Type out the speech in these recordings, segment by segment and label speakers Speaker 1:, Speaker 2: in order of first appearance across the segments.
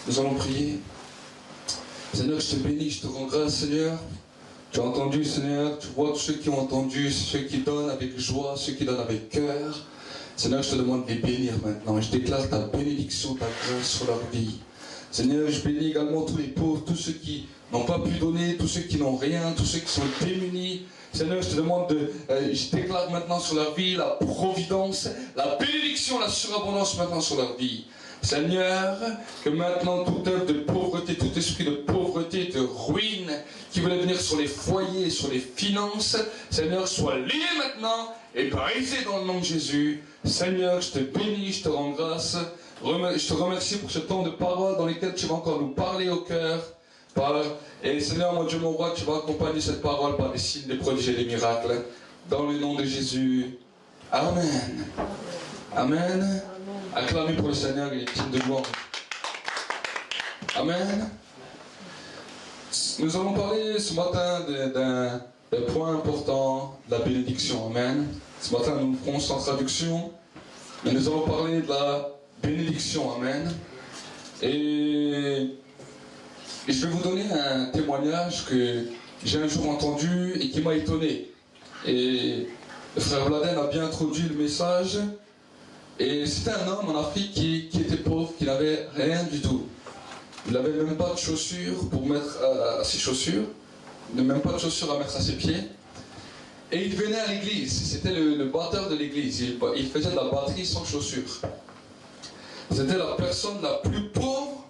Speaker 1: Nous allons prier. Seigneur, je te bénis, je te rends grâce, Seigneur. Tu as entendu, Seigneur, tu vois tous ceux qui ont entendu, ceux qui donnent avec joie, ceux qui donnent avec cœur. Seigneur, je te demande de les bénir maintenant. Je déclare ta bénédiction, ta grâce sur leur vie. Seigneur, je bénis également tous les pauvres, tous ceux qui n'ont pas pu donner, tous ceux qui n'ont rien, tous ceux qui sont démunis. Seigneur, je te demande je déclare maintenant sur leur vie la providence, la bénédiction, la surabondance maintenant sur leur vie. Seigneur, que maintenant toute œuvre de pauvreté, tout esprit de pauvreté, de ruine, qui voulait venir sur les foyers, sur les finances, Seigneur, soit lié maintenant et brisé dans le nom de Jésus. Seigneur, je te bénis, je te rends grâce. Je te remercie pour ce temps de parole dans lequel tu vas encore nous parler au cœur. Et Seigneur, mon Dieu, mon roi, tu vas accompagner cette parole par des signes, des prodiges et des miracles. Dans le nom de Jésus. Amen. Amen. Acclamez pour le Seigneur, il est digne de gloire. Amen. Nous allons parler ce matin d'un point important, de la bénédiction. Amen. Ce matin, nous ferons sans traduction, mais nous allons parler de la bénédiction. Amen. Et je vais vous donner un témoignage que j'ai un jour entendu et qui m'a étonné. Et le frère Vladen a bien introduit le message. Et c'était un homme en Afrique qui était pauvre, qui n'avait rien du tout. Il n'avait même pas de chaussures pour mettre à ses chaussures. Il n'avait même pas de chaussures à mettre à ses pieds. Et il venait à l'église. C'était le batteur de l'église. Il faisait de la batterie sans chaussures. C'était la personne la plus pauvre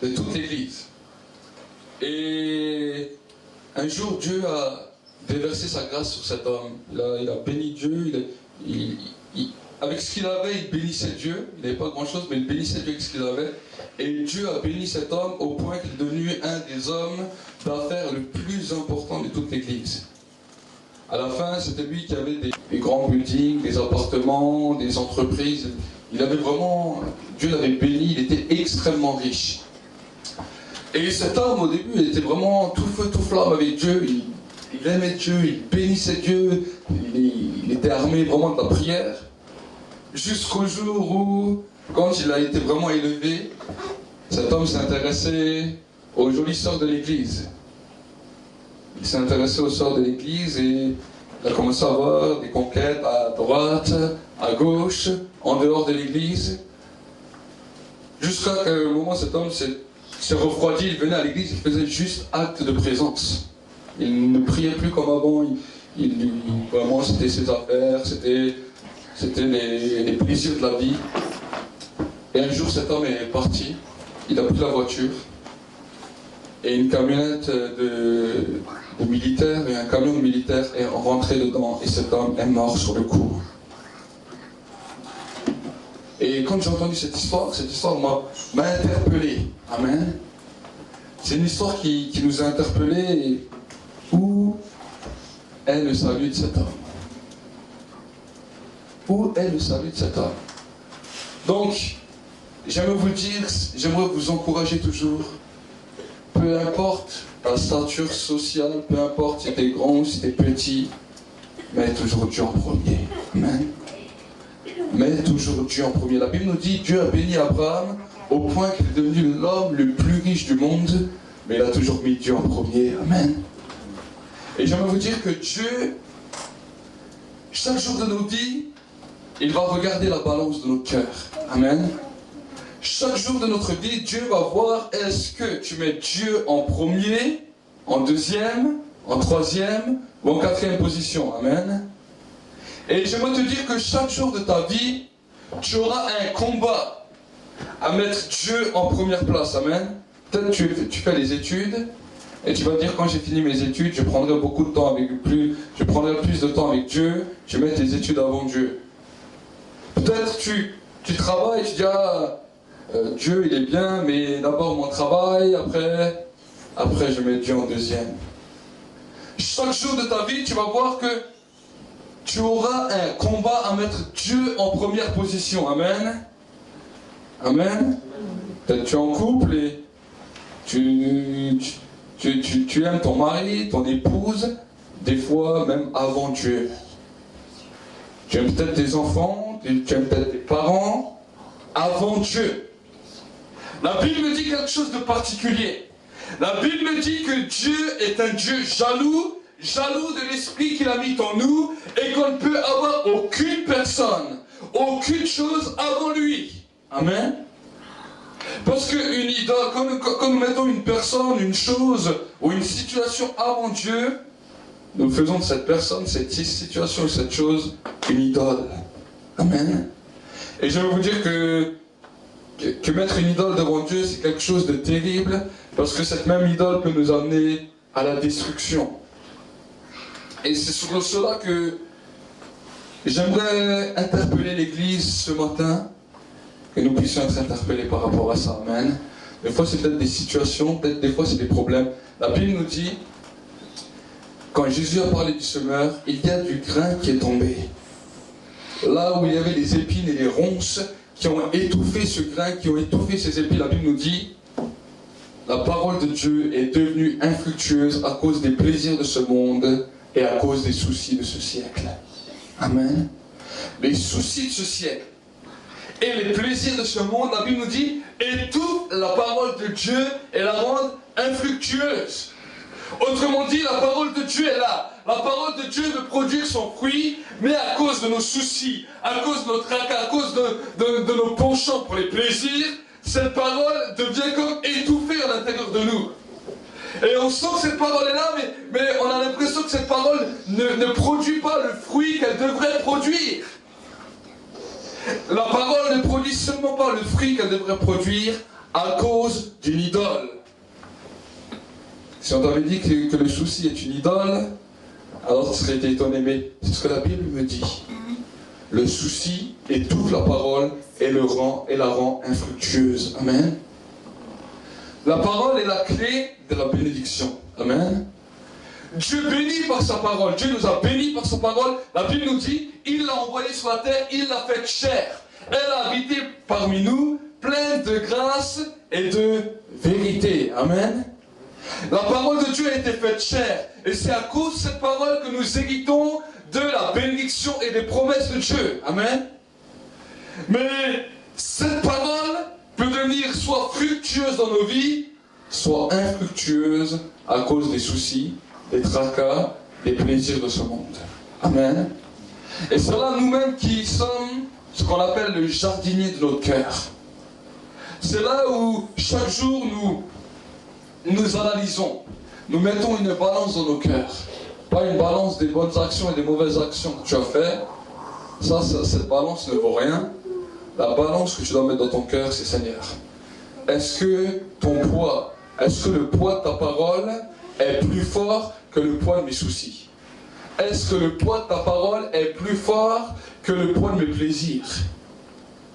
Speaker 1: de toute l'église. Et un jour, Dieu a déversé sa grâce sur cet homme. Il a béni Dieu. Avec ce qu'il avait, il bénissait Dieu. Il n'avait pas grand-chose, mais il bénissait Dieu avec ce qu'il avait. Et Dieu a béni cet homme au point qu'il est devenu un des hommes d'affaires le plus important de toute l'église. À la fin, c'était lui qui avait des grands buildings, des appartements, des entreprises. Il avait vraiment... Dieu l'avait béni, il était extrêmement riche. Et cet homme, au début, il était vraiment tout feu, tout flamme avec Dieu. Il aimait Dieu, il bénissait Dieu. Il était armé vraiment de la prière. Jusqu'au jour où, quand il a été vraiment élevé, cet homme s'est intéressé aux jolies sœurs de l'église. Il s'est intéressé aux sœurs de l'église et il a commencé à avoir des conquêtes à droite, à gauche, en dehors de l'église. Jusqu'à un moment, cet homme s'est refroidi, il venait à l'église, il faisait juste acte de présence. Il ne priait plus comme avant, vraiment c'était ses affaires, c'était les plaisirs de la vie. Et un jour, cet homme est parti, il a pris la voiture, et une camionnette de militaires, et un camion de militaires est rentré dedans, et cet homme est mort sur le coup. Et quand j'ai entendu cette histoire m'a interpellé. Amen. C'est une histoire qui nous a interpellés. Et où est le salut de cet homme? Où est le salut de cet homme? Donc, j'aimerais vous dire, j'aimerais vous encourager toujours, peu importe ta stature sociale, peu importe si tu es grand ou si tu es petit, mets toujours Dieu en premier. Amen. Mets toujours Dieu en premier. La Bible nous dit, Dieu a béni Abraham au point qu'il est devenu l'homme le plus riche du monde, mais il a toujours mis Dieu en premier. Amen. Et j'aimerais vous dire que Dieu, chaque jour de nos vies, il va regarder la balance de notre cœur. Amen. Chaque jour de notre vie, Dieu va voir est-ce que tu mets Dieu en premier, en deuxième, en troisième ou en quatrième position. Amen. Et j'aimerais te dire que chaque jour de ta vie, tu auras un combat à mettre Dieu en première place. Amen. Peut-être tu fais les études et tu vas dire quand j'ai fini mes études, je prendrai beaucoup de temps je prendrai plus de temps avec Dieu, je vais mettre les études avant Dieu. Peut-être tu travailles, tu dis Dieu il est bien, mais d'abord mon travail, après je mets Dieu en deuxième. Chaque jour de ta vie, tu vas voir que tu auras un combat à mettre Dieu en première position. Amen. Amen. Peut-être tu es en couple et tu aimes ton mari, ton épouse, des fois même avant Dieu. Tu aimes peut-être tes enfants, tu aimes peut-être tes parents, avant Dieu. La Bible me dit quelque chose de particulier. La Bible me dit que Dieu est un Dieu jaloux, jaloux de l'esprit qu'il habite en nous, et qu'on ne peut avoir aucune personne, aucune chose avant lui. Amen. Parce qu'une idole, quand nous mettons une personne, une chose ou une situation avant Dieu, nous faisons de cette personne, cette situation, cette chose, une idole. Amen. Et je vais vous dire que mettre une idole devant Dieu, c'est quelque chose de terrible, parce que cette même idole peut nous amener à la destruction. Et c'est sur cela que j'aimerais interpeller l'Église ce matin, que nous puissions être interpellés par rapport à ça. Amen. Des fois, c'est peut-être des situations, peut-être des fois, c'est des problèmes. La Bible nous dit, quand Jésus a parlé du semeur, il y a du grain qui est tombé. Là où il y avait les épines et les ronces qui ont étouffé ce grain, qui ont étouffé ces épines, la Bible nous dit, la parole de Dieu est devenue infructueuse à cause des plaisirs de ce monde et à cause des soucis de ce siècle. Amen. Les soucis de ce siècle et les plaisirs de ce monde, la Bible nous dit, étouffent la parole de Dieu et la rendent infructueuse. Autrement dit, la parole de Dieu est là. La parole de Dieu veut produire son fruit, mais à cause de nos soucis, à cause de notre tracas, à cause de nos penchants pour les plaisirs, cette parole devient comme étouffée à l'intérieur de nous. Et on sent que cette parole est là, mais on a l'impression que cette parole ne produit pas le fruit qu'elle devrait produire. La parole ne produit seulement pas le fruit qu'elle devrait produire à cause d'une idole. Si on t'avait dit que le souci est une idole, alors tu serais étonné, mais c'est ce que la Bible me dit. Le souci étouffe la parole et la rend infructueuse. Amen. La parole est la clé de la bénédiction. Amen. Dieu bénit par sa parole. Dieu nous a bénis par sa parole. La Bible nous dit, il l'a envoyée sur la terre, il l'a faite chair. Elle a habité parmi nous, pleine de grâce et de vérité. Amen. La parole de Dieu a été faite chair. Et c'est à cause de cette parole que nous héritons de la bénédiction et des promesses de Dieu. Amen. Mais cette parole peut devenir soit fructueuse dans nos vies, soit infructueuse à cause des soucis, des tracas, des plaisirs de ce monde. Amen. Et c'est là nous-mêmes qui sommes ce qu'on appelle le jardinier de notre cœur. C'est là où chaque jour nous analysons, nous mettons une balance dans nos cœurs. Pas une balance des bonnes actions et des mauvaises actions que tu as fait. Cette balance ne vaut rien. La balance que tu dois mettre dans ton cœur, c'est Seigneur. Est-ce que le poids de ta parole est plus fort que le poids de mes soucis? Est-ce que le poids de ta parole est plus fort que le poids de mes plaisirs?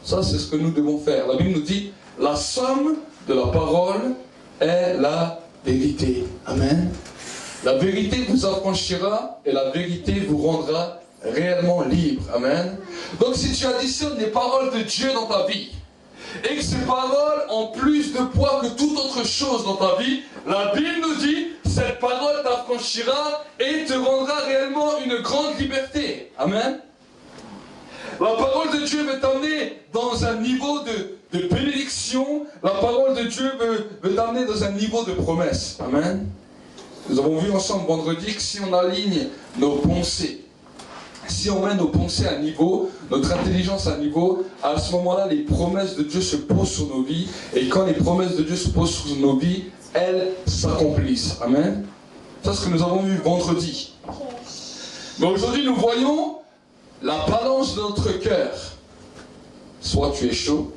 Speaker 1: Ça, c'est ce que nous devons faire. La Bible nous dit, la somme de la parole est la vérité. Amen. La vérité vous affranchira et la vérité vous rendra réellement libre. Amen. Donc si tu additionnes les paroles de Dieu dans ta vie, et que ces paroles ont plus de poids que toute autre chose dans ta vie, la Bible nous dit, cette parole t'affranchira et te rendra réellement une grande liberté. Amen. La parole de Dieu veut t'amener dans un niveau de bénédiction. La parole de Dieu veut t'amener dans un niveau de promesse. Amen. Nous avons vu ensemble vendredi que si on aligne nos pensées, si on met nos pensées à niveau, notre intelligence à niveau, à ce moment-là, les promesses de Dieu se posent sur nos vies. Et quand les promesses de Dieu se posent sur nos vies, elles s'accomplissent. Amen. C'est ce que nous avons vu vendredi. Mais aujourd'hui, nous voyons la balance de notre cœur. Soit tu es chaud,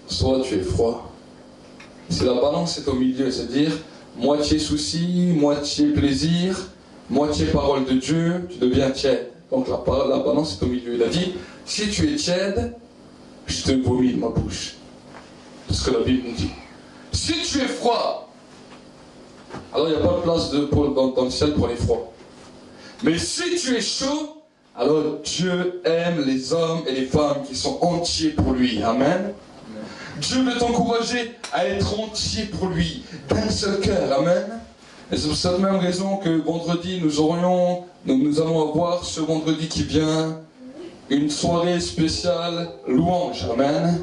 Speaker 1: soit tu es froid. Si la balance est au milieu, c'est-à-dire moitié souci, moitié plaisir, moitié parole de Dieu, tu deviens tiède. Donc la balance est au milieu. Il a dit, si tu es tiède, je te vomis de ma bouche. C'est ce que la Bible nous dit. Si tu es froid, alors il n'y a pas de place dans le ciel pour les froids. Mais si tu es chaud, alors Dieu aime les hommes et les femmes qui sont entiers pour lui. Amen. Dieu veut t'encourager à être entier pour lui, d'un seul cœur. Amen. Et c'est pour cette même raison que vendredi, nous allons avoir ce vendredi qui vient une soirée spéciale louange. Amen.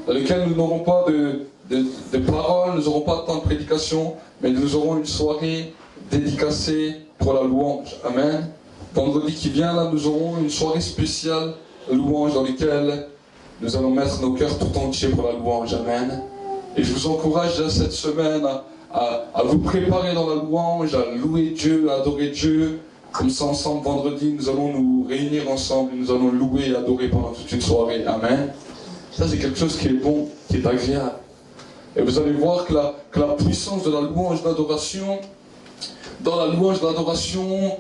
Speaker 1: Dans laquelle nous n'aurons pas de de paroles, nous n'aurons pas de temps de prédication, mais nous aurons une soirée dédicacée pour la louange. Amen. Vendredi qui vient, là, nous aurons une soirée spéciale louange dans laquelle nous allons mettre nos cœurs tout entiers pour la louange. Amen. Et je vous encourage cette semaine à vous préparer dans la louange, à louer Dieu, à adorer Dieu. Comme ça, ensemble, vendredi, nous allons nous réunir ensemble, nous allons louer et adorer pendant toute une soirée. Amen. Ça, c'est quelque chose qui est bon, qui est agréable. Et vous allez voir que la puissance de la louange d'adoration, dans la louange d'adoration,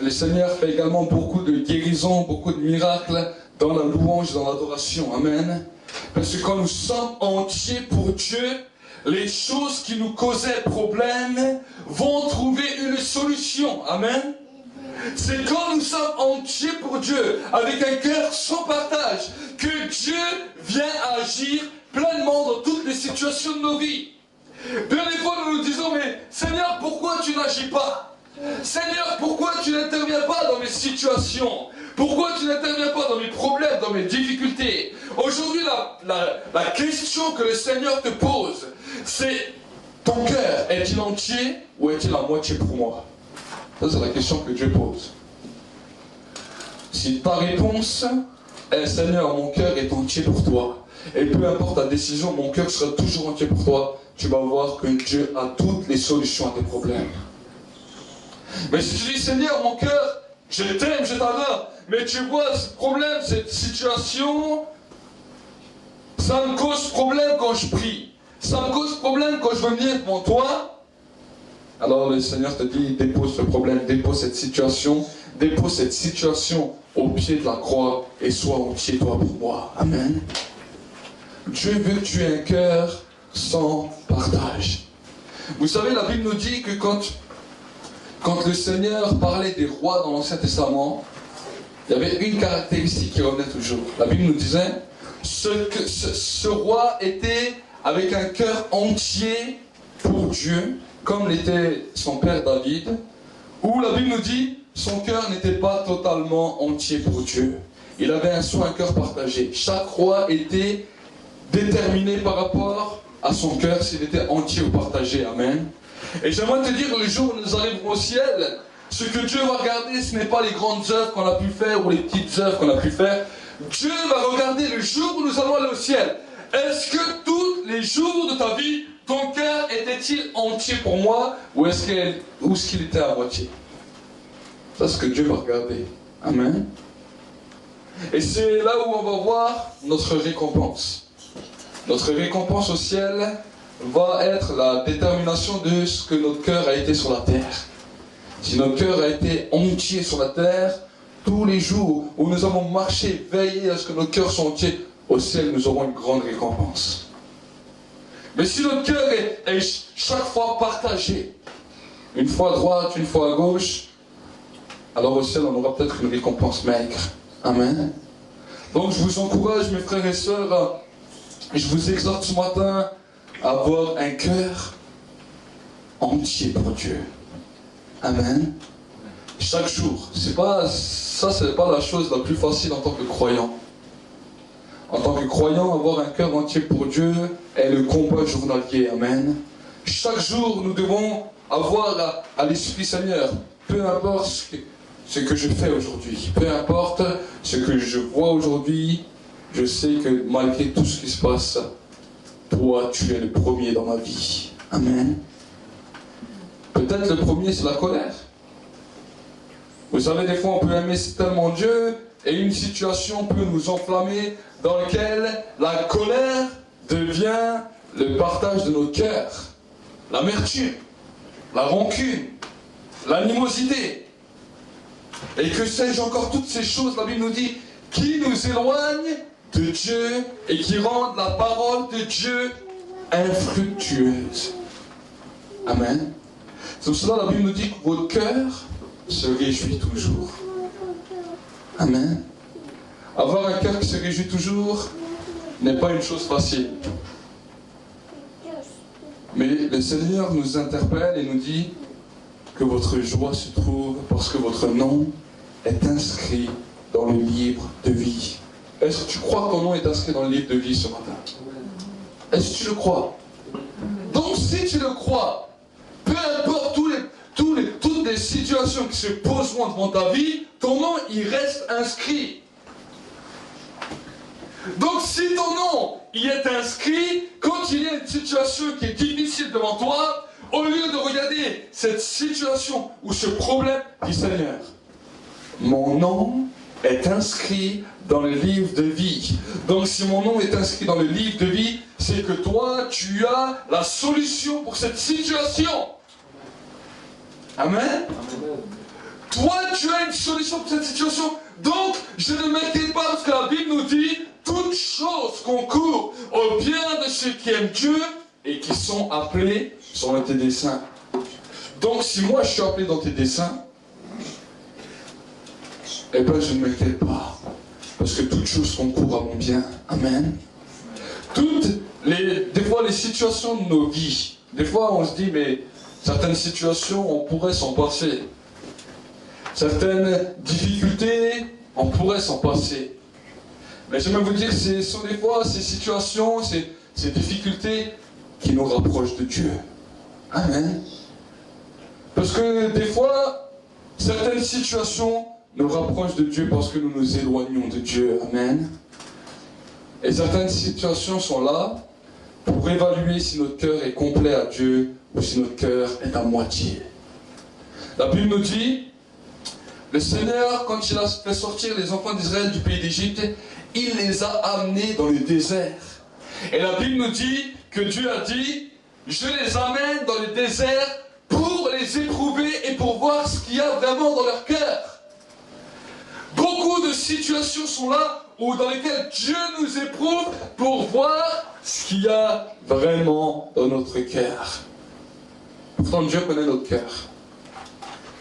Speaker 1: le Seigneur fait également beaucoup de guérisons, beaucoup de miracles dans la louange, dans l'adoration. Amen. Parce que quand nous sommes entiers pour Dieu, les choses qui nous causaient problème vont trouver une solution. Amen. C'est quand nous sommes entiers pour Dieu, avec un cœur sans partage, que Dieu vient agir pleinement dans toutes les situations de nos vies. Bien des fois nous nous disons, mais Seigneur, pourquoi tu n'agis pas? Seigneur, pourquoi tu n'interviens pas dans mes situations? Pourquoi tu n'interviens pas dans mes problèmes, dans mes difficultés? Aujourd'hui, la question que le Seigneur te pose, c'est: ton cœur est-il entier ou est-il à moitié pour moi? Ça, c'est la question que Dieu pose. Si ta réponse est: Seigneur, mon cœur est entier pour toi, et peu importe ta décision, mon cœur sera toujours entier pour toi, tu vas voir que Dieu a toutes les solutions à tes problèmes. Mais si tu dis: Seigneur, mon cœur, je t'aime, je t'adore, mais tu vois, ce problème, cette situation, ça me cause problème quand je prie, ça me cause problème quand je veux venir devant toi. Alors le Seigneur te dit: dépose ce problème, dépose cette situation au pied de la croix et sois entier toi pour moi. Amen. Dieu veut que tu aies un cœur sans partage. Vous savez, la Bible nous dit que quand le Seigneur parlait des rois dans l'Ancien Testament, il y avait une caractéristique qui revenait toujours. La Bible nous disait: ce roi était avec un cœur entier pour Dieu, comme l'était son père David, où la Bible nous dit son cœur n'était pas totalement entier pour Dieu. Il avait un cœur partagé. Chaque roi était déterminé par rapport à son cœur, s'il était entier ou partagé. Amen. Et j'aimerais te dire, le jour où nous arriverons au ciel, ce que Dieu va regarder, ce n'est pas les grandes œuvres qu'on a pu faire ou les petites œuvres qu'on a pu faire. Dieu va regarder le jour où nous allons aller au ciel. Est-ce que tous les jours de ta vie, ton cœur était-il entier pour moi, ou est-ce qu'il était à moitié? C'est ce que Dieu va regarder. Amen. Et c'est là où on va voir notre récompense. Notre récompense au ciel va être la détermination de ce que notre cœur a été sur la terre. Si notre cœur a été entier sur la terre, tous les jours où nous avons marché, veillé à ce que nos cœurs soient entiers, au ciel nous aurons une grande récompense. Mais si notre cœur est chaque fois partagé, une fois à droite, une fois à gauche, alors au ciel on aura peut-être une récompense maigre. Amen. Donc je vous encourage, mes frères et sœurs, je vous exhorte ce matin à avoir un cœur entier pour Dieu. Amen. Chaque jour. C'est pas la chose la plus facile en tant que croyant. En tant que croyant, avoir un cœur entier pour Dieu est le combat journalier. Amen. Chaque jour, nous devons avoir à l'Esprit Seigneur, peu importe ce que je fais aujourd'hui, peu importe ce que je vois aujourd'hui, je sais que malgré tout ce qui se passe, toi, tu es le premier dans ma vie. Amen. Peut-être le premier, c'est la colère. Vous savez, des fois, on peut aimer tellement Dieu et une situation peut nous enflammer dans laquelle la colère devient le partage de notre cœur. L'amertume, la rancune, l'animosité. Et que sais-je encore, toutes ces choses, la Bible nous dit, qui nous éloignent de Dieu et qui rendent la parole de Dieu infructueuse. Amen. C'est pour cela la Bible nous dit que votre cœur se réjouit toujours. Amen. Avoir un cœur qui se réjouit toujours n'est pas une chose facile. Mais le Seigneur nous interpelle et nous dit que votre joie se trouve parce que votre nom est inscrit dans le livre de vie. Est-ce que tu crois que ton nom est inscrit dans le livre de vie ce matin? Est-ce que tu le crois? Donc si tu le crois, peu importe toutes les situations qui se poseront devant ta vie, ton nom, il reste inscrit. Donc si ton nom y est inscrit, quand il y a une situation qui est difficile devant toi, au lieu de regarder cette situation ou ce problème, dis Seigneur, mon nom est inscrit dans le livre de vie. Donc si mon nom est inscrit dans le livre de vie, c'est que toi, tu as la solution pour cette situation. Amen. Toi, tu as une solution pour cette situation. Donc, je ne m'inquiète pas parce que la Bible nous dit toutes choses concourent au bien de ceux qui aiment Dieu et qui sont appelés selon tes desseins. Donc, si moi je suis appelé dans tes desseins, eh bien, je ne m'inquiète pas. Parce que toutes choses concourent à mon bien. Amen. Des fois, les situations de nos vies, des fois, on se dit, mais certaines situations, on pourrait s'en passer. Certaines difficultés, on pourrait s'en passer. Mais j'aimerais vous dire, ce sont des fois ces situations, ces difficultés qui nous rapprochent de Dieu. Amen. Parce que des fois, certaines situations nous rapprochent de Dieu parce que nous nous éloignons de Dieu. Amen. Et certaines situations sont là pour évaluer si notre cœur est complet à Dieu ou si notre cœur est à moitié. La Bible nous dit, le Seigneur, quand il a fait sortir les enfants d'Israël du pays d'Égypte, il les a amenés dans le désert. Et la Bible nous dit que Dieu a dit, je les amène dans le désert pour les éprouver et pour voir ce qu'il y a vraiment dans leur cœur. Beaucoup de situations sont là dans lesquelles Dieu nous éprouve pour voir ce qu'il y a vraiment dans notre cœur. Pourtant, Dieu connaît notre cœur.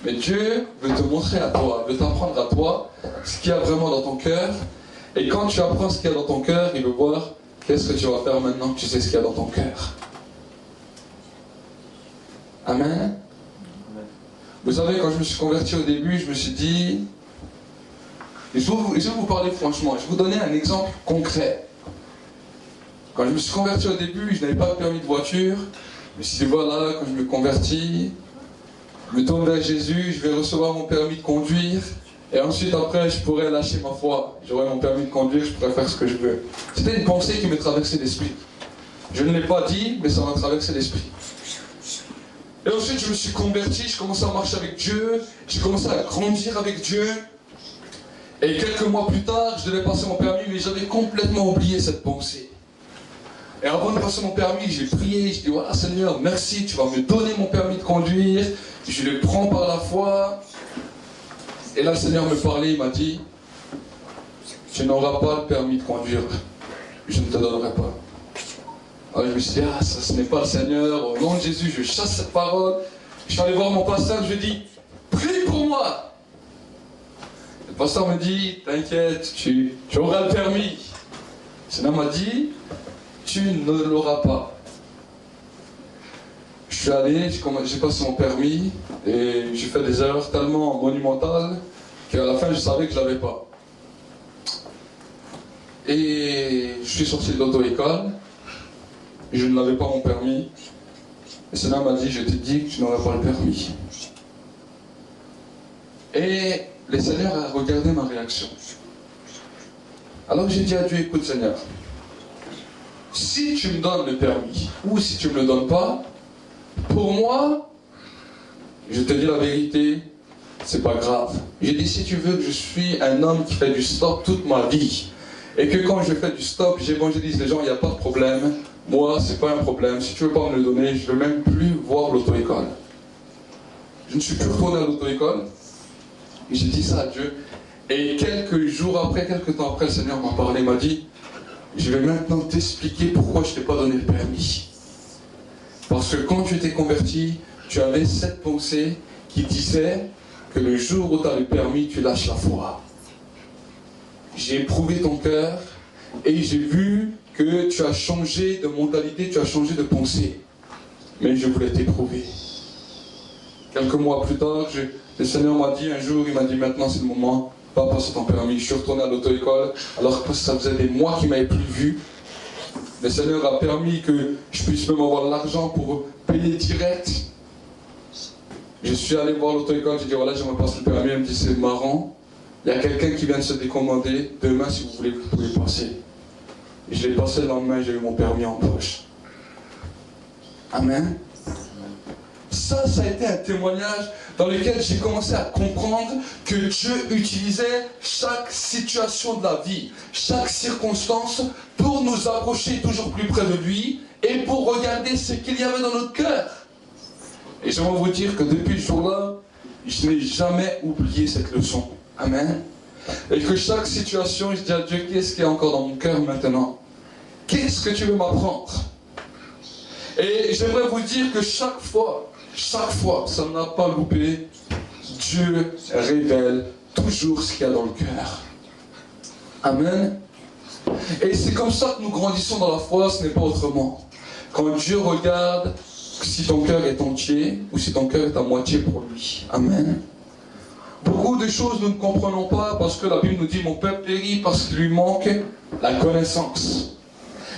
Speaker 1: Mais Dieu veut te montrer à toi, veut t'apprendre à toi ce qu'il y a vraiment dans ton cœur. Et quand tu apprends ce qu'il y a dans ton cœur, il veut voir qu'est-ce que tu vas faire maintenant que tu sais ce qu'il y a dans ton cœur. Amen. Vous savez, quand je me suis converti au début, je me suis dit... Je vais vous parler franchement, je vais vous donner un exemple concret. Quand je me suis converti au début, je n'avais pas de permis de voiture. Je me suis dit, voilà, quand je me convertis, je me tourne vers Jésus, je vais recevoir mon permis de conduire. Et ensuite, après, je pourrais lâcher ma foi. J'aurai mon permis de conduire, je pourrais faire ce que je veux. C'était une pensée qui me traversait l'esprit. Je ne l'ai pas dit, mais ça m'a traversé l'esprit. Et ensuite, je me suis converti, je commençais à marcher avec Dieu, j'ai commencé à grandir avec Dieu. Et quelques mois plus tard, je devais passer mon permis, mais j'avais complètement oublié cette pensée. Et avant de passer mon permis, j'ai prié, je dis, voilà Seigneur, merci, tu vas me donner mon permis de conduire, je le prends par la foi. Et là, le Seigneur me parlait, il m'a dit, tu n'auras pas le permis de conduire, je ne te donnerai pas. Alors je me suis dit, ça ce n'est pas le Seigneur, au nom de Jésus, je chasse cette parole. Je suis allé voir mon pasteur, je lui ai dit, prie pour moi. Le pasteur me dit, t'inquiète, tu auras le permis. Le Seigneur m'a dit, tu ne l'auras pas. Je suis allé, j'ai passé mon permis, et j'ai fait des erreurs tellement monumentales qu'à la fin je savais que je ne l'avais pas. Et je suis sorti de l'auto-école, je ne l'avais pas mon permis. Le Seigneur m'a dit, je te dis que tu n'auras pas le permis. Et le Seigneur a regardé ma réaction. Alors j'ai dit à Dieu, écoute Seigneur, si tu me donnes le permis, ou si tu ne me le donnes pas, pour moi, je te dis la vérité, c'est pas grave. J'ai dit, si tu veux que je suis un homme qui fait du stop toute ma vie, et que quand je fais du stop, j'évangélise les gens, il n'y a pas de problème, moi, c'est pas un problème. Si tu veux pas me le donner, je ne veux même plus voir l'auto-école. Je ne suis plus retourné à l'auto-école. Et j'ai dit ça à Dieu. Et quelques jours après, quelques temps après, le Seigneur m'a parlé, m'a dit, je vais maintenant t'expliquer pourquoi je ne t'ai pas donné le permis. Parce que quand tu t'es converti, tu avais cette pensée qui disait que le jour où tu as le permis, tu lâches la foi. J'ai éprouvé ton cœur et j'ai vu que tu as changé de mentalité, tu as changé de pensée. Mais je voulais t'éprouver. Quelques mois plus tard, le Seigneur m'a dit un jour, il m'a dit maintenant c'est le moment, pas passer ton permis. Je suis retourné à l'auto-école, alors que ça faisait des mois qu'il ne m'avait plus vu. Le Seigneur a permis que je puisse même avoir l'argent pour payer direct. Je suis allé voir l'auto-école, j'ai dit voilà, j'aimerais passer le permis. Elle me dit c'est marrant, il y a quelqu'un qui vient de se décommander. Demain, si vous voulez, vous pouvez passer. Et je l'ai passé le lendemain, j'ai eu mon permis en poche. Amen. Ça a été un témoignage dans lequel j'ai commencé à comprendre que Dieu utilisait chaque situation de la vie, chaque circonstance pour nous approcher toujours plus près de lui et pour regarder ce qu'il y avait dans notre cœur. Et j'aimerais vous dire que depuis ce jour-là, je n'ai jamais oublié cette leçon. Amen. Et que chaque situation, je dis à Dieu, qu'est-ce qu'il y a encore dans mon cœur maintenant? Qu'est-ce que tu veux m'apprendre? Et j'aimerais vous dire que chaque fois, ça n'a pas loupé, Dieu révèle toujours ce qu'il y a dans le cœur. Amen. Et c'est comme ça que nous grandissons dans la foi, ce n'est pas autrement. Quand Dieu regarde si ton cœur est entier ou si ton cœur est à moitié pour lui. Amen. Beaucoup de choses nous ne comprenons pas parce que la Bible nous dit mon peuple périt parce qu'il lui manque la connaissance.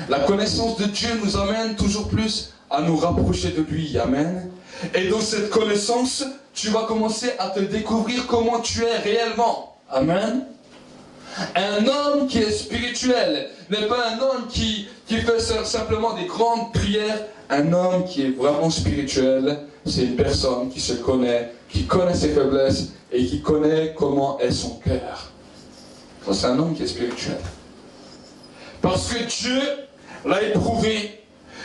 Speaker 1: La connaissance de Dieu nous amène toujours plus à nous rapprocher de lui. Amen. Et dans cette connaissance, tu vas commencer à te découvrir comment tu es réellement. Amen. Un homme qui est spirituel n'est pas un homme qui fait simplement des grandes prières. Un homme qui est vraiment spirituel, c'est une personne qui se connaît, qui connaît ses faiblesses et qui connaît comment est son cœur. Ça, c'est un homme qui est spirituel. Parce que Dieu l'a éprouvé.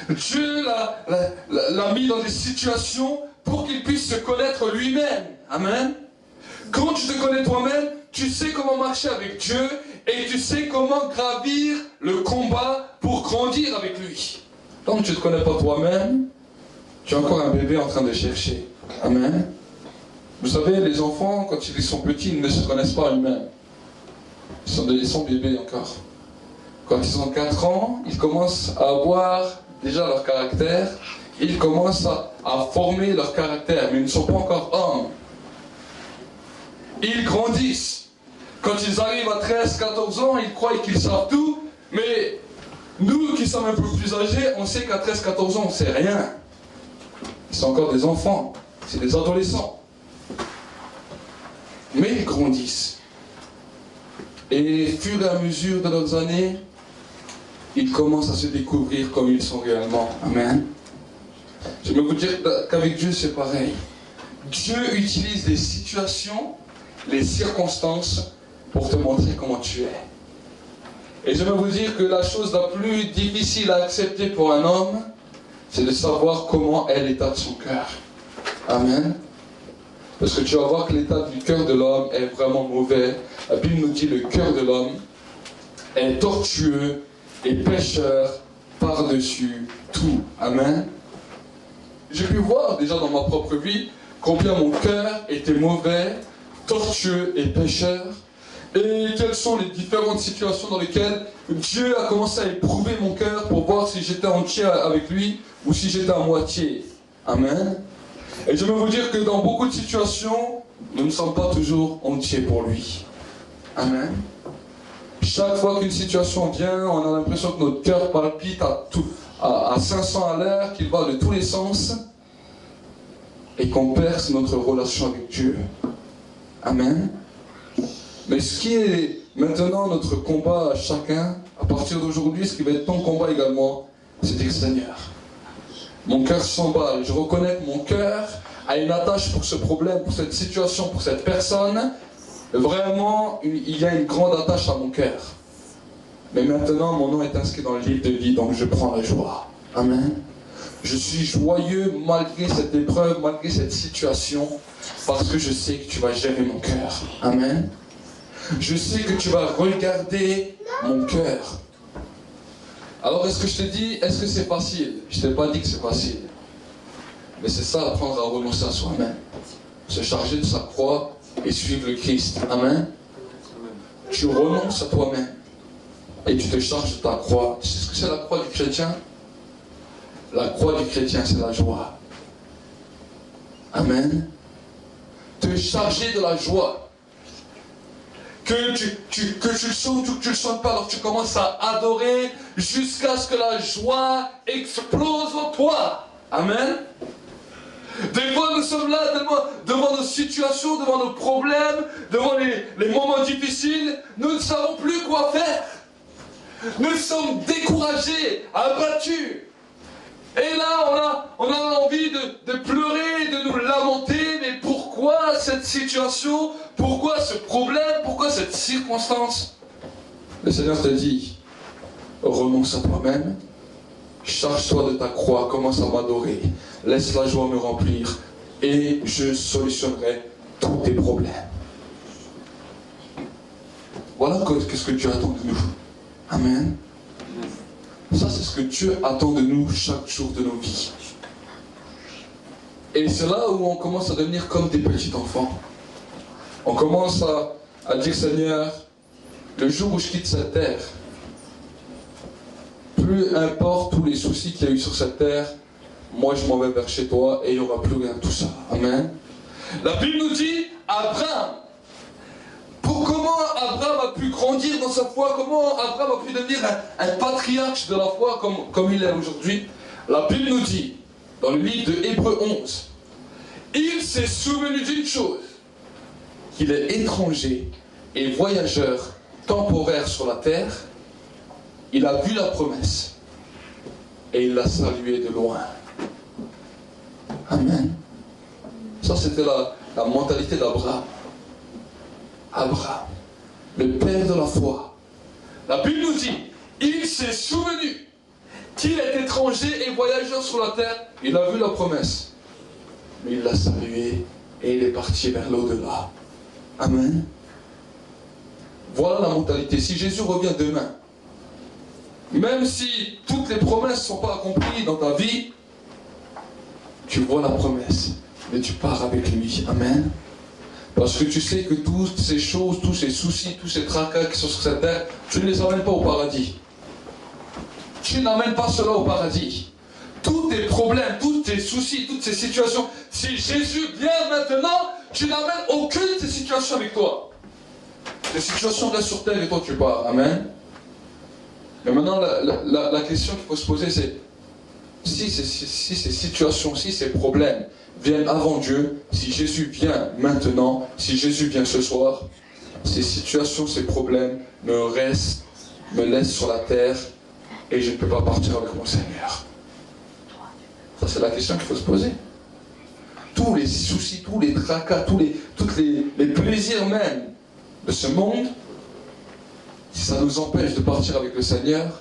Speaker 1: Dieu l'a mis dans des situations pour qu'il puisse se connaître lui-même. Amen. Quand tu te connais toi-même, tu sais comment marcher avec Dieu et tu sais comment gravir le combat pour grandir avec lui. Tant que tu ne te connais pas toi-même, tu es encore un bébé en train de chercher. Amen. Vous savez, les enfants, quand ils sont petits, ils ne se connaissent pas eux-mêmes. Ils sont bébés encore. Quand ils ont 4 ans, ils commencent à avoir déjà leur caractère. Ils commencent à former leur caractère, mais ils ne sont pas encore hommes. Ils grandissent. Quand ils arrivent à 13, 14 ans, ils croient qu'ils savent tout, mais nous qui sommes un peu plus âgés, on sait qu'à 13, 14 ans, on ne sait rien. Ils sont encore des enfants, c'est des adolescents. Mais ils grandissent. Et au fur et à mesure de leurs années, ils commencent à se découvrir comme ils sont réellement. Amen. Je vais vous dire qu'avec Dieu, c'est pareil. Dieu utilise les situations, les circonstances pour te montrer comment tu es. Et je vais vous dire que la chose la plus difficile à accepter pour un homme, c'est de savoir comment est l'état de son cœur. Amen. Parce que tu vas voir que l'état du cœur de l'homme est vraiment mauvais. La Bible nous dit que le cœur de l'homme est tortueux et pécheur par-dessus tout. Amen. J'ai pu voir déjà dans ma propre vie combien mon cœur était mauvais, tortueux et pécheur. Et quelles sont les différentes situations dans lesquelles Dieu a commencé à éprouver mon cœur pour voir si j'étais entier avec lui ou si j'étais à moitié. Amen. Et je veux vous dire que dans beaucoup de situations, nous ne sommes pas toujours entiers pour lui. Amen. Chaque fois qu'une situation vient, on a l'impression que notre cœur palpite à 500 à l'heure, qu'il va de tous les sens et qu'on perce notre relation avec Dieu. Amen. Mais ce qui est maintenant notre combat à chacun, à partir d'aujourd'hui, ce qui va être ton combat également, c'est dire Seigneur, mon cœur s'emballe, je reconnais que mon cœur a une attache pour ce problème, pour cette situation, pour cette personne. Vraiment, il y a une grande attache à mon cœur. Mais maintenant, mon nom est inscrit dans le livre de vie, donc je prends la joie. Amen. Je suis joyeux malgré cette épreuve, malgré cette situation, parce que je sais que tu vas gérer mon cœur. Amen. Je sais que tu vas regarder mon cœur. Alors, est-ce que je te dis, est-ce que c'est facile? Je ne t'ai pas dit que c'est facile. Mais c'est ça, apprendre à renoncer à soi-même. Se charger de sa croix et suivre le Christ. Amen. Tu renonces à toi-même. Et tu te charges de ta croix. Tu sais ce que c'est la croix du chrétien? La croix du chrétien, c'est la joie. Amen. Te charger de la joie. que tu le sens ou que tu le sens pas, alors tu commences à adorer jusqu'à ce que la joie explose en toi. Amen. Des fois, nous sommes là devant nos situations, devant nos problèmes, devant les moments difficiles. Nous ne savons plus quoi faire. Nous sommes découragés, abattus. Et là, on a envie de pleurer, de nous lamenter. Mais pourquoi cette situation? Pourquoi ce problème? Pourquoi cette circonstance? Le Seigneur te dit, renonce à toi-même. Charge-toi de ta croix, commence à m'adorer. Laisse la joie me remplir et je solutionnerai tous tes problèmes. Voilà qu'est-ce que Dieu attend de nous. Amen. Ça, c'est ce que Dieu attend de nous chaque jour de nos vies. Et c'est là où on commence à devenir comme des petits enfants. On commence à dire, Seigneur, le jour où je quitte cette terre, peu importe tous les soucis qu'il y a eu sur cette terre, moi je m'en vais vers chez toi et il n'y aura plus rien de tout ça. Amen. La Bible nous dit, Abraham, comment Abraham a pu grandir dans sa foi, comment Abraham a pu devenir un patriarche de la foi comme il est aujourd'hui. La Bible nous dit, dans le livre de Hébreux 11, il s'est souvenu d'une chose, qu'il est étranger et voyageur temporaire sur la terre. Il a vu la promesse et il l'a saluée de loin. Amen. Ça, c'était la mentalité d'Abraham. Abraham, le père de la foi. La Bible nous dit, il s'est souvenu qu'il est étranger et voyageur sur la terre. Il a vu la promesse, mais il l'a saluée et il est parti vers l'au-delà. Amen. Voilà la mentalité. Si Jésus revient demain, même si toutes les promesses ne sont pas accomplies dans ta vie, tu vois la promesse, mais tu pars avec lui. Amen. Parce que tu sais que toutes ces choses, tous ces soucis, tous ces tracas qui sont sur cette terre, tu ne les amènes pas au paradis. Tu n'amènes pas cela au paradis. Tous tes problèmes, tous tes soucis, toutes ces situations, si Jésus vient maintenant, tu n'amènes aucune de ces situations avec toi. Les situations restent sur terre et toi tu pars. Amen. Mais maintenant, la question qu'il faut se poser, c'est si ces situations, si ces problèmes viennent avant Dieu, si Jésus vient maintenant, si Jésus vient ce soir, ces situations, ces problèmes me laissent sur la terre et je ne peux pas partir avec mon Seigneur. Ça, c'est la question qu'il faut se poser. Tous les soucis, tous les tracas, tous les plaisirs même de ce monde, si ça nous empêche de partir avec le Seigneur,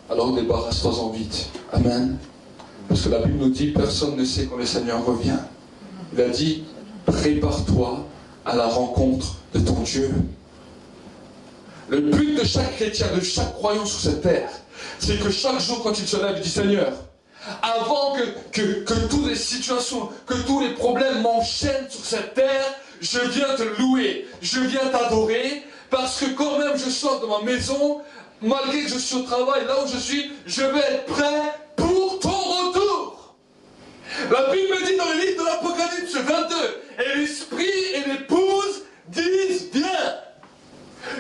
Speaker 1: alors débarrasse-toi-en vite. Amen. Parce que la Bible nous dit, personne ne sait quand le Seigneur revient. Il a dit, prépare-toi à la rencontre de ton Dieu. Le but de chaque chrétien, de chaque croyant sur cette terre, c'est que chaque jour quand il se lève, il dit, Seigneur, avant que toutes les situations, que tous les problèmes m'enchaînent sur cette terre, je viens te louer, je viens t'adorer, parce que quand même je sors de ma maison, malgré que je suis au travail, là où je suis, je vais être prêt pour ton retour. La Bible me dit dans le livre de l'Apocalypse 22, et l'Esprit et l'Épouse disent bien,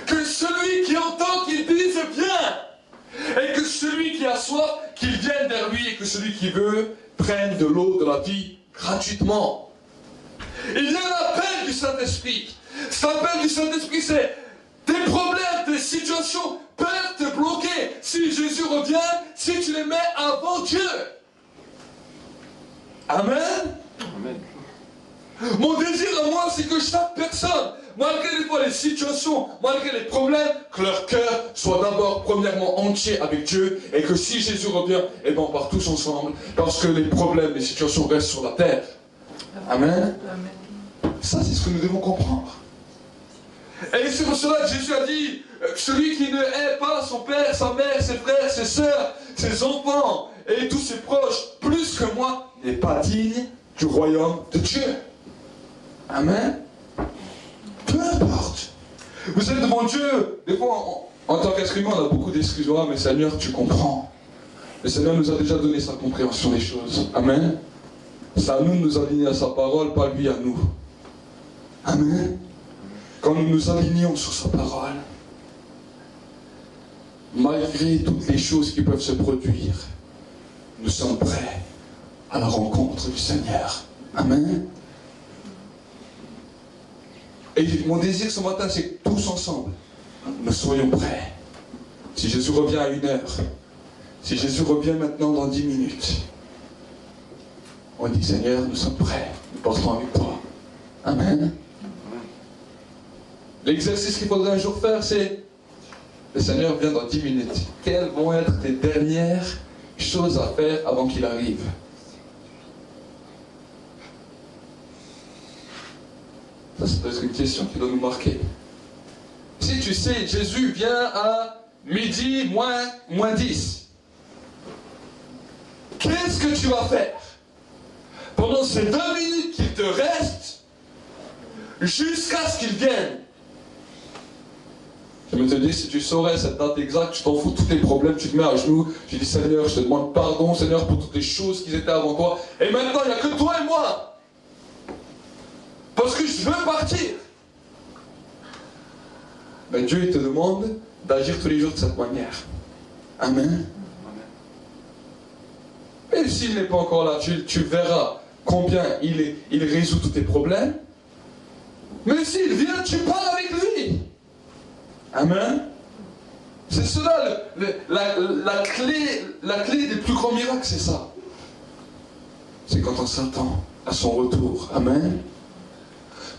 Speaker 1: que celui qui entend qu'il dise bien, et que celui qui a soif, qu'il vienne vers lui, et que celui qui veut prenne de l'eau de la vie gratuitement. Il y a l'appel du Saint-Esprit. Cet appel du Saint-Esprit, c'est tes problèmes, tes situations peuvent te bloquer. Si Jésus revient, si tu les mets avant Dieu. Amen. Amen. Mon désir à moi, c'est que chaque personne, malgré des fois les situations, malgré les problèmes, que leur cœur soit d'abord, premièrement, entier avec Dieu, et que si Jésus revient, eh ben on part tous ensemble, parce que les problèmes, les situations restent sur la terre. Amen. Amen. Ça, c'est ce que nous devons comprendre. Et c'est pour cela que Jésus a dit, celui qui ne hait pas son père, sa mère, ses frères, ses sœurs, ses enfants, et tous ses proches, plus que moi, n'est pas digne du royaume de Dieu. Amen. Peu importe. Vous êtes devant Dieu. Des fois, en tant qu'être humain, on a beaucoup d'excuses. Ah, mais Seigneur, tu comprends. Le Seigneur nous a déjà donné sa compréhension des choses. Amen. C'est à nous de nous aligner à sa parole, pas lui à nous. Amen. quand nous nous alignons sur sa parole, malgré toutes les choses qui peuvent se produire, nous sommes prêts à la rencontre du Seigneur. Amen. Et mon désir ce matin, c'est que tous ensemble, nous soyons prêts. Si Jésus revient à 1 heure, si Jésus revient maintenant dans 10 minutes, on dit Seigneur, nous sommes prêts, nous partons avec toi. Amen. L'exercice qu'il faudrait un jour faire, c'est le Seigneur vient dans 10 minutes. Quelles vont être tes dernières choses à faire avant qu'il arrive? Ça, c'est peut-être une question qui doit nous marquer. Si tu sais, Jésus vient à midi moins 10, qu'est-ce que tu vas faire pendant ces 2 minutes qu'il te reste jusqu'à ce qu'il vienne? Je me te dis, si tu saurais cette date exacte, tu t'en fous de tous tes problèmes, tu te mets à genoux, tu dis Seigneur, je te demande pardon, Seigneur, pour toutes les choses qui étaient avant toi. Et maintenant, il n'y a que toi et moi. Parce que je veux partir. Mais Dieu, il te demande d'agir tous les jours de cette manière. Amen. Et s'il n'est pas encore là, tu verras combien il résout tous tes problèmes. Mais s'il vient, tu parles avec lui. Amen. C'est cela, la clé des plus grands miracles, c'est ça. C'est quand on s'attend à son retour. Amen.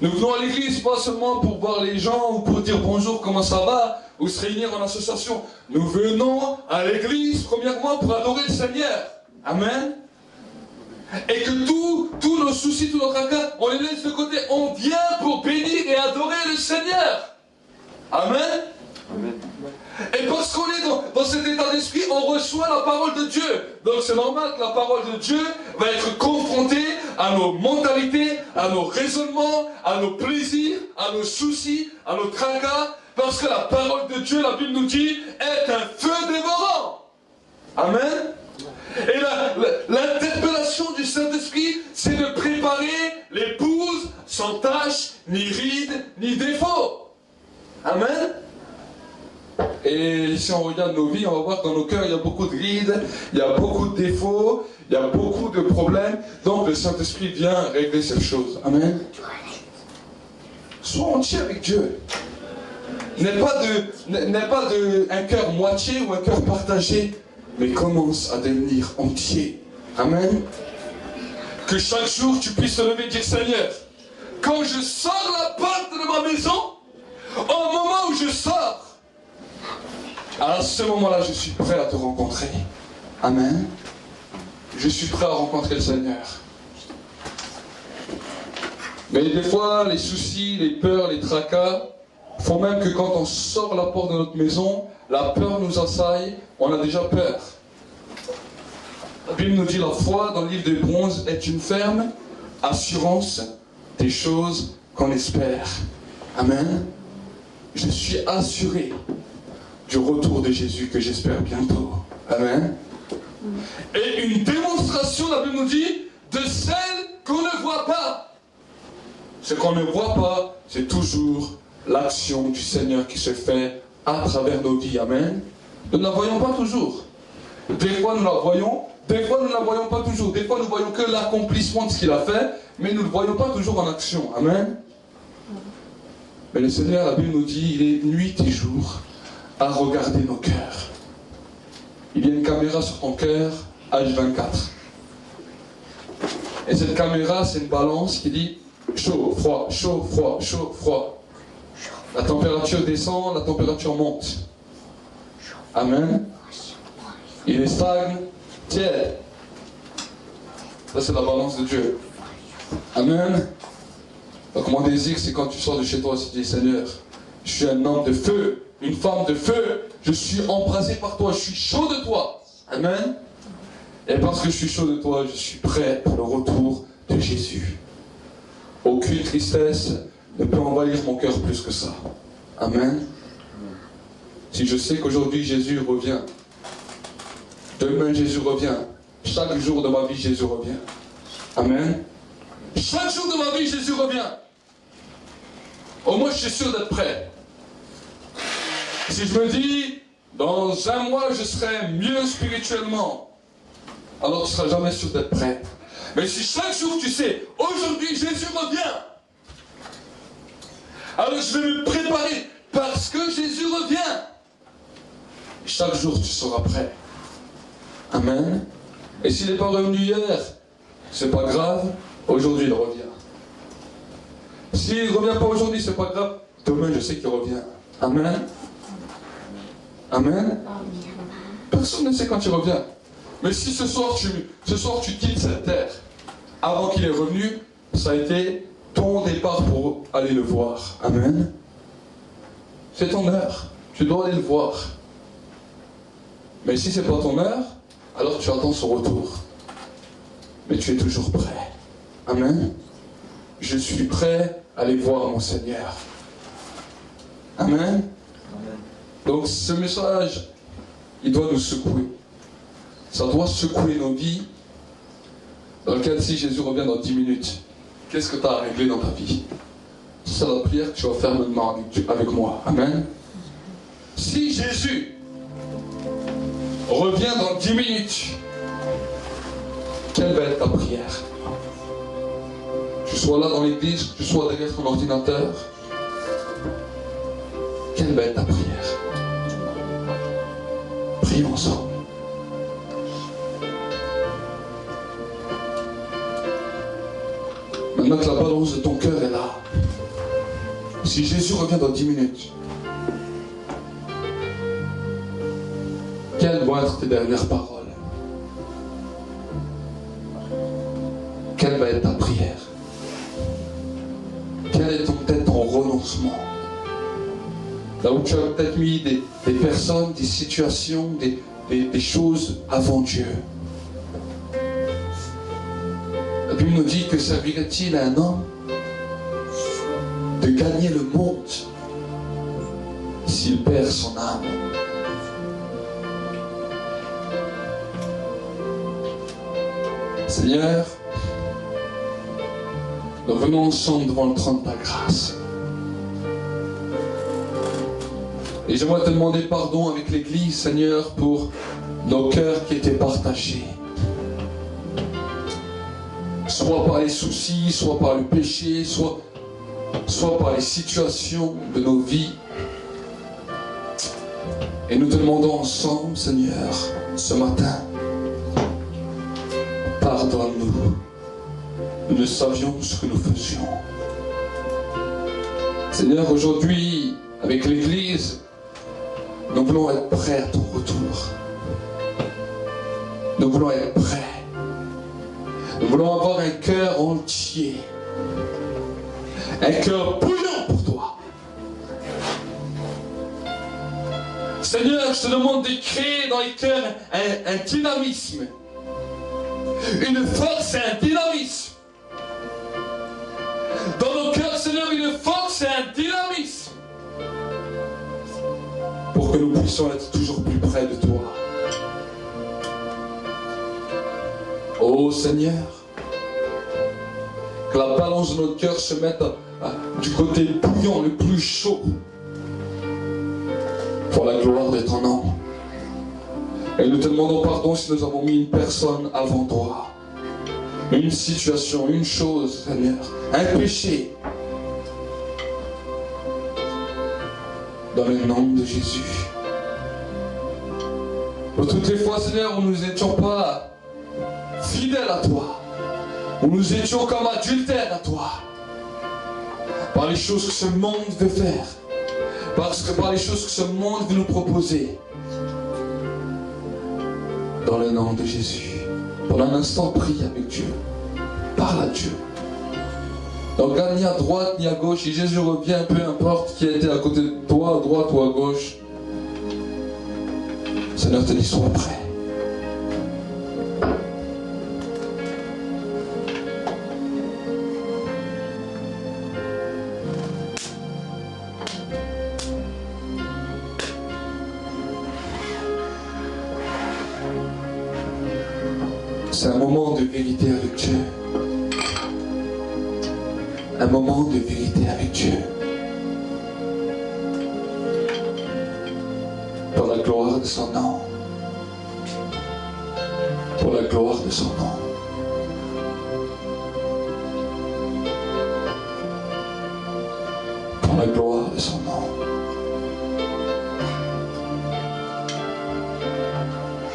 Speaker 1: Nous venons à l'église pas seulement pour voir les gens ou pour dire bonjour, comment ça va, ou se réunir en association. Nous venons à l'église premièrement pour adorer le Seigneur. Amen. Et que tous nos soucis, tous nos tracas, on les laisse de côté. On vient pour bénir et adorer le Seigneur. Amen. Amen. Et parce qu'on est dans cet état d'esprit, on reçoit la parole de Dieu. Donc c'est normal que la parole de Dieu va être confrontée à nos mentalités, à nos raisonnements, à nos plaisirs, à nos soucis, à nos tracas. Parce que la parole de Dieu, la Bible nous dit, est un feu dévorant. Amen. Et l'interpellation du Saint-Esprit, c'est de préparer l'épouse sans tache, ni ride, ni défaut. Amen. Et si on regarde nos vies, on va voir que dans nos cœurs, il y a beaucoup de rides, il y a beaucoup de défauts, il y a beaucoup de problèmes. Donc le Saint-Esprit vient régler ces choses. Amen. Sois entier avec Dieu. N'aie pas un cœur moitié ou un cœur partagé, mais commence à devenir entier. Amen. Que chaque jour, tu puisses te lever et dire, Seigneur, quand je sors la porte de ma maison, au moment où je sors, à ce moment-là, je suis prêt à te rencontrer. Amen. Je suis prêt à rencontrer le Seigneur. Mais des fois, les soucis, les peurs, les tracas font même que quand on sort la porte de notre maison, la peur nous assaille, on a déjà peur. La Bible nous dit la foi, dans le livre de Bronze, est une ferme assurance des choses qu'on espère. Amen. Je suis assuré du retour de Jésus que j'espère bientôt. Amen. Et une démonstration, la Bible nous dit, de celle qu'on ne voit pas. Ce qu'on ne voit pas, c'est toujours l'action du Seigneur qui se fait à travers nos vies. Amen. Nous ne la voyons pas toujours. Des fois nous la voyons, des fois nous ne la voyons pas toujours. Des fois nous voyons que l'accomplissement de ce qu'il a fait, mais nous ne le voyons pas toujours en action. Amen. Mais le Seigneur, la Bible nous dit, il est nuit et jour à regarder nos cœurs. Il y a une caméra sur ton cœur, H24. Et cette caméra, c'est une balance qui dit chaud, froid, chaud, froid, chaud, froid. La température descend, la température monte. Amen. Il est stagne, tiède. Ça, c'est la balance de Dieu. Amen. Donc mon désir, c'est quand tu sors de chez toi, tu dis, Seigneur, je suis un homme de feu, une femme de feu, je suis embrasé par toi, je suis chaud de toi. Amen. Et parce que je suis chaud de toi, je suis prêt pour le retour de Jésus. Aucune tristesse ne peut envahir mon cœur plus que ça. Amen. Si je sais qu'aujourd'hui Jésus revient, demain Jésus revient, chaque jour de ma vie Jésus revient. Amen. Chaque jour de ma vie Jésus revient. au moins je suis sûr d'être prêt. Si je me dis, dans un mois je serai mieux spirituellement, alors tu ne seras jamais sûr d'être prêt. Mais si chaque jour tu sais, aujourd'hui Jésus revient, alors je vais me préparer parce que Jésus revient. Chaque jour tu seras prêt. Amen. Et s'il n'est pas revenu hier, c'est pas grave, aujourd'hui il revient. S'il ne revient pas aujourd'hui, c'est pas grave, demain je sais qu'il revient. Amen. Amen. Personne ne sait quand il revient. Mais si ce soir tu quittes cette terre, avant qu'il est revenu, ça a été ton départ pour aller le voir. Amen. C'est ton heure. Tu dois aller le voir. Mais si ce n'est pas ton heure, alors tu attends son retour. Mais tu es toujours prêt. Amen. Je suis prêt à aller voir mon Seigneur. Amen. Donc ce message, il doit nous secouer. Ça doit secouer nos vies. Dans le cas de si Jésus revient dans 10 minutes, qu'est-ce que tu as à régler dans ta vie? C'est la prière que tu vas faire maintenant avec moi. Amen. Si Jésus revient dans 10 minutes, quelle va être ta prière? Tu sois là dans l'église, que tu sois derrière ton ordinateur, quelle va être ta prière? Prions ensemble. Maintenant que la balance de ton cœur est là, si Jésus revient dans 10 minutes, quelles vont être tes dernières paroles? Quelle va être ta prière? Quel est peut-être ton renoncement? Là où tu as peut-être mis des personnes, des situations, des choses avant Dieu. La Bible nous dit que servirait-il à un homme de gagner le monde s'il perd son âme? Seigneur, nous venons ensemble devant le trône de ta grâce. Et j'aimerais te demander pardon avec l'Église, Seigneur, pour nos cœurs qui étaient partagés. Soit par les soucis, soit par le péché, soit par les situations de nos vies. Et nous te demandons ensemble, Seigneur, ce matin, pardonne-nous. Nous ne savions ce que nous faisions. Seigneur, aujourd'hui, avec l'Église, nous voulons être prêts à ton retour. Nous voulons être prêts. Nous voulons avoir un cœur entier. Un cœur bouillant pour toi. Seigneur, je te demande de créer dans les cœurs un dynamisme. Une force et un dynamisme. Dans nos cœurs, Seigneur, une force et un dynamisme. Pour que nous puissions être toujours plus près de toi. Oh Seigneur, que la balance de notre cœur se mette du côté bouillant, le plus chaud, pour la gloire de ton nom. Et nous te demandons pardon si nous avons mis une personne avant toi, une situation, une chose, Seigneur, un péché. Dans le nom de Jésus. Pour toutes les fois, Seigneur, où nous n'étions pas fidèles à toi, où nous étions comme adultères à toi, par les choses que ce monde veut faire, par les choses que ce monde veut nous proposer. Dans le nom de Jésus. Pendant un instant, prie avec Dieu. Parle à Dieu. Donc, regarde ni à droite ni à gauche. Si Jésus revient, peu importe qui a été à côté de toi, à droite ou à gauche, Seigneur te dit, sois prêt. C'est un moment de vérité avec Dieu. Un moment de vérité avec Dieu. pour la gloire de son nom. Pour la gloire de son nom. Pour la gloire de son nom.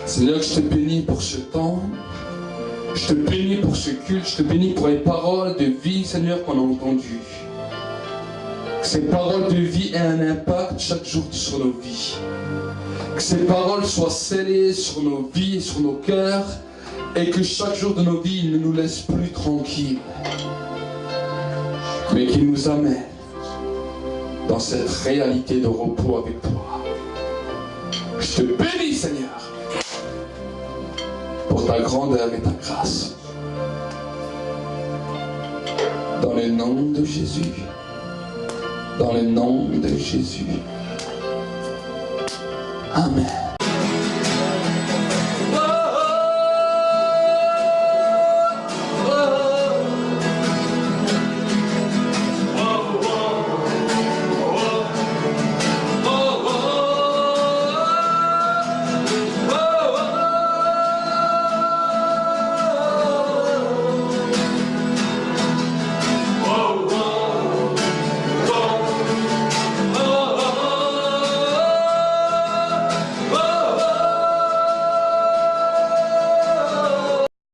Speaker 1: Seigneur, je te bénis pour ce temps. Je te bénis pour ce culte. Je te bénis pour les paroles de vie, Seigneur, qu'on a entendues. Que ces paroles de vie aient un impact chaque jour sur nos vies. Que ces paroles soient scellées sur nos vies et sur nos cœurs. Et que chaque jour de nos vies, ils ne nous laissent plus tranquilles. Mais qu'ils nous amènent dans cette réalité de repos avec toi. Je te bénis, Seigneur, pour ta grandeur et ta grâce. Dans le nom de Jésus. Dans le nom de Jésus. Amen.